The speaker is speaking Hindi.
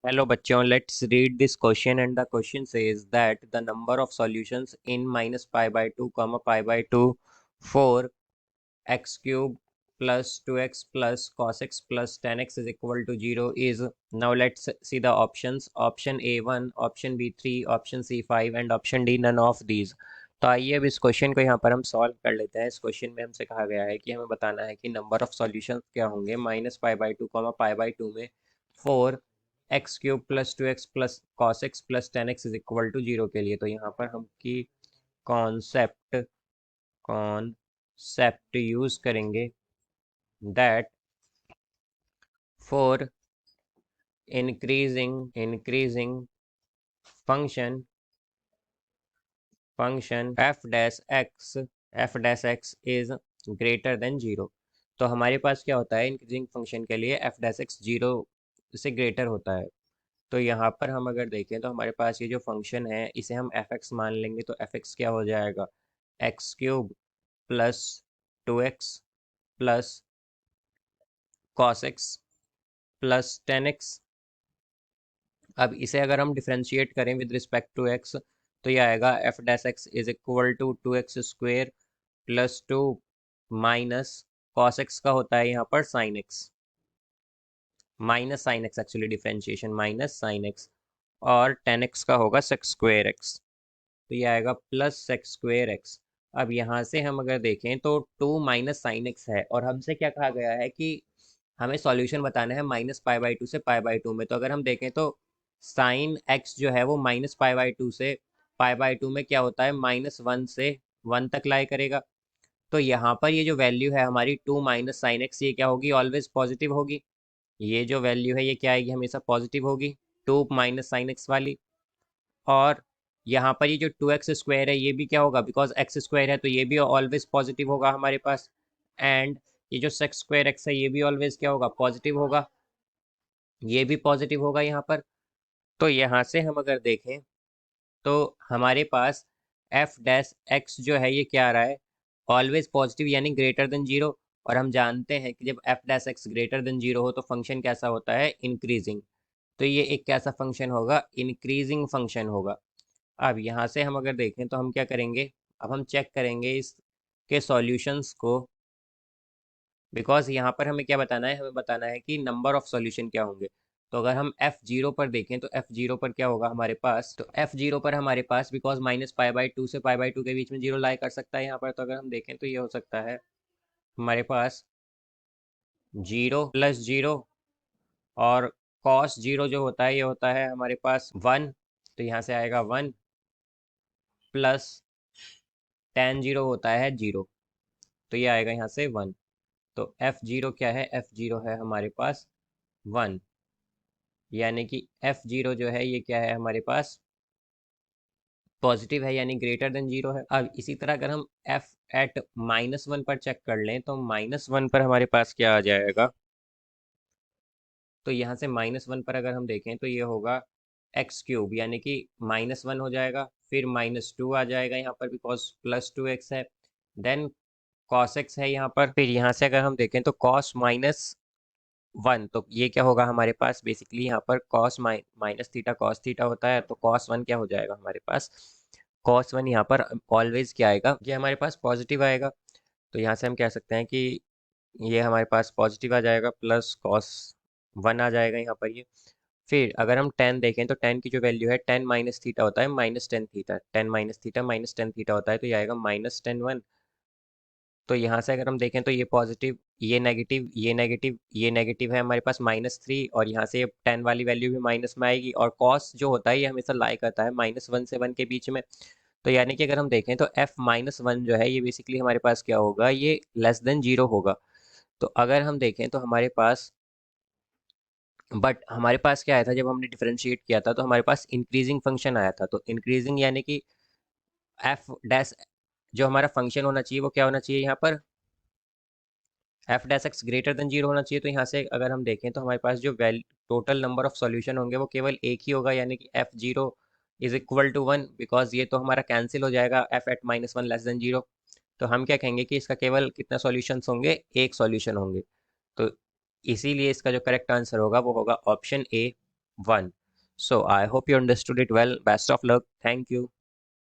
Hello बच्चों, let's read this question and the question says that the number of solutions in minus pi by 2 comma pi by 2 4 x cube plus 2x plus cos x plus tan x is equal to 0 is. Now let's see the options. Option A1, option B3, option C5 and option D none of these. तो आइए अब इस क्वेश्चन को यहाँ पर हम सॉल्व कर लेते हैं। इस क्वेश्चन में हमसे कहा गया है कि हमें बताना है कि नंबर ऑफ सॉल्यूशंस क्या होंगे minus pi by two comma pi by two में 4x³ plus 2x plus cos x plus ten x is equal to 0 के लिए। तो यहाँ पर हम की कॉन्सेप्ट कॉन्सेप्ट यूज करेंगे that for increasing function f dash x is greater than 0। तो हमारे पास क्या होता है इंक्रीजिंग फंक्शन के लिए f dash x 0 से ग्रेटर होता है। तो यहाँ पर हम अगर देखें तो हमारे पास ये जो फंक्शन है इसे हम fx मान लेंगे। तो fx क्या हो जाएगा, x³ plus 2x plus cos x plus ten x. अब इसे अगर हम डिफ्रेंशिएट करें विद रिस्पेक्ट टू एक्स तो ये आएगा f dash x is equal to 2x² plus 2 minus cos x का होता है यहाँ पर sine x, minus sine x actually differentiation minus sine x, और टेन एक्स का होगा सेक्स स्क्वेयर एक्स। तो ये आएगा प्लस सेक्स स्क्वेयर एक्स। अब यहाँ से हम अगर देखें तो 2 माइनस साइन एक्स है और हमसे क्या कहा गया है कि हमें सॉल्यूशन बताना है माइनस पाई बाई टू से पाई बाई टू में। तो अगर हम देखें तो साइन एक्स जो है वो माइनस पाई बाई टू से पाई बाई टू में क्या होता है -1 से 1 तक लाई करेगा। तो यहाँ पर ये जो वैल्यू है हमारी 2 माइनस साइन एक्स ये क्या होगी, ऑलवेज पॉजिटिव होगी। ये जो वैल्यू है ये क्या आएगी, हमेशा पॉजिटिव होगी 2 माइनस साइन एक्स वाली। और यहाँ पर ये जो 2x² है ये भी क्या होगा, बिकॉज x² है तो ये भी ऑलवेज पॉजिटिव होगा हमारे पास। एंड ये जो सेक्स स्क्वायर एक्स है ये भी ऑलवेज क्या होगा, पॉजिटिव होगा, ये भी पॉजिटिव होगा यहाँ पर। तो यहाँ से हम अगर देखें तो हमारे पास एफ डैश एक्स जो है ये क्या आ रहा है, ऑलवेज पॉजिटिव यानी ग्रेटर देन 0। और हम जानते हैं कि जब F dash x greater than 0 हो तो फंक्शन कैसा होता है, इंक्रीजिंग। तो ये एक कैसा फंक्शन होगा, इंक्रीजिंग फंक्शन होगा। अब यहाँ से हम अगर देखें तो हम क्या करेंगे, अब हम चेक करेंगे इसके सॉल्यूशंस को, बिकॉज यहाँ पर हमें क्या बताना है, हमें बताना है कि नंबर ऑफ सॉल्यूशन क्या होंगे। तो अगर हम f0 पर देखें तो f0 पर क्या होगा हमारे पास, तो f0 पर हमारे पास because minus pi by two से पाई बाई टू के बीच में 0 लाई कर सकता है यहाँ पर। तो अगर हम देखें तो ये हो सकता है हमारे पास 0 प्लस 0, और कॉस 0 जो होता है ये होता है हमारे पास 1। तो यहाँ से आएगा 1 प्लस tan 0 होता है 0, तो ये आएगा यहाँ से 1। तो f0 क्या है, f0 है हमारे पास 1, यानी कि f0 जो है ये क्या है हमारे पास पॉजिटिव है यानी ग्रेटर देन 0 है। अब इसी तरह अगर हम f एट -1 पर चेक कर लें तो -1 पर हमारे पास क्या आ जाएगा, तो यहाँ से -1 पर अगर हम देखें तो ये होगा x³ यानी कि -1 हो जाएगा, फिर -2 आ जाएगा यहाँ पर बिकॉज प्लस 2x है, देन cos x है यहाँ पर। फिर यहाँ से अगर हम देखें तो cos -1, तो ये क्या होगा हमारे पास, बेसिकली यहाँ पर cos minus theta cos theta होता है। तो cos 1 क्या हो जाएगा हमारे पास, cos 1 यहाँ पर ऑलवेज क्या आएगा, ये हमारे पास पॉजिटिव आएगा। तो यहाँ से हम कह सकते हैं कि ये हमारे पास पॉजिटिव आ जाएगा प्लस cos 1 आ जाएगा यहाँ पर ये। फिर अगर हम tan देखें तो tan की जो वैल्यू है tan माइनस थीटा होता है -tan theta, tan minus theta -tan theta होता है, तो ये आएगा -tan 1। तो यहाँ से अगर हम देखें तो ये पॉजिटिव ये नेगेटिव ये नेगेटिव ये नेगेटिव है हमारे पास -3, और यहाँ से tan वाली वैल्यू भी माइनस में आएगी। और cos जो होता है ये हमेशा लाई करता है -1 से 1 के बीच में। तो यानी कि अगर हम देखें तो f-1 जो है ये बेसिकली हमारे पास क्या होगा, ये लेस देन 0 होगा। तो अगर हम देखें तो हमारे पास, बट हमारे पास क्या आया था जब हमने डिफरेंशिएट किया था, तो हमारे पास इंक्रीजिंग फंक्शन आया था। तो इंक्रीजिंग यानी कि एफ डैश जो हमारा फंक्शन होना चाहिए वो क्या होना चाहिए यहाँ पर, F dash x greater than 0 होना चाहिए। तो यहाँ से अगर हम देखें तो हमारे पास जो टोटल नंबर ऑफ सॉल्यूशन होंगे वो केवल एक ही होगा, यानी कि f0 is equal to 1, because ये तो हमारा कैंसिल हो जाएगा f एट -1 लेस देन 0। तो हम क्या कहेंगे कि इसका केवल कितना सॉल्यूशंस होंगे, एक सॉल्यूशन होंगे। तो इसीलिए इसका जो करेक्ट आंसर होगा वो होगा option A 1. So I hope you understood it well. Best of luck. Thank you.